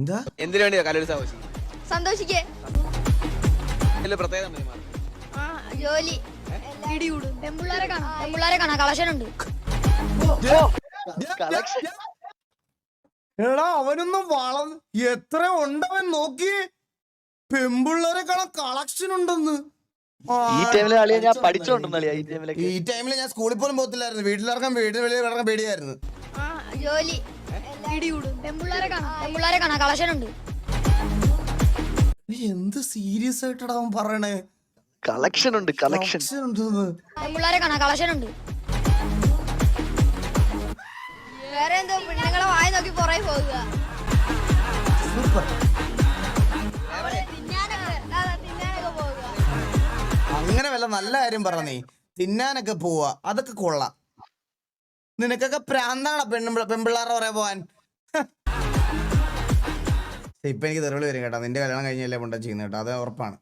എന്താ എന്തിനു വേണ്ടിയാ കലോത്സവം ആഘോഷിക്കുന്നത്? സന്തോഷിക്കേ ഇതില് പ്രത്യേകത എന്താ ഇതിന്? ജോലി പെമ്പിള്ളാരെ കാണാം കളക്ഷൻ ഉണ്ട്. എടാ അവനൊന്നും വളർന്ന് എത്ര ഉണ്ടവൻ നോക്കി പെമ്പിള്ളേരെ കാണാൻ കളക്ഷൻ ഉണ്ടെന്ന്. ഈ ടൈമിലെ കളിയാ ഞാൻ പഠിച്ചോണ്ടെന്നളിയാ. ഈ ടൈമിൽ ഞാൻ സ്കൂളിൽ പോലും പോകത്തില്ലായിരുന്നു. വീട്ടിലിറങ്ങാൻ വീടിന് വെളിയിൽ ഇറങ്ങാൻ പേടിയായിരുന്നു. ജോലി പെമ്പിള്ളാരെ കാണാം കളക്ഷൻ ഉണ്ട്. എന്ത് സീരിയസ് ആയിട്ടാണ് അവൻ പറയണേ? കളക്ഷൻ ഉണ്ട്, കളക്ഷൻ ഉണ്ടെന്ന്. പെമ്പിള്ളാരെ കാണാം കളക്ഷൻ ഉണ്ട്. വേറെ എന്തോ പെണ്ണുങ്ങളെ വായി നോക്കി പുറകെ പോകുക. സൂപ്പർ. തിന്നാനൊക്കെ പോകുക. അങ്ങനെ വല്ല നല്ല കാര്യം പറ. നീ തിന്നാനൊക്കെ പോവാ, അതൊക്കെ കൊള്ളാം. നിനക്കൊക്കെ പ്രാന്താണോ പെൺപിള്ളേരുടെ പറയാ പോവാൻ? ഇപ്പൊ എനിക്ക് തെറിവിളി വരും കേട്ടോ. നിന്റെ കല്യാണം കഴിഞ്ഞല്ലേ കൊണ്ടാ ചെയ്യുന്നത് കേട്ടോ, അത് ഉറപ്പാണ്.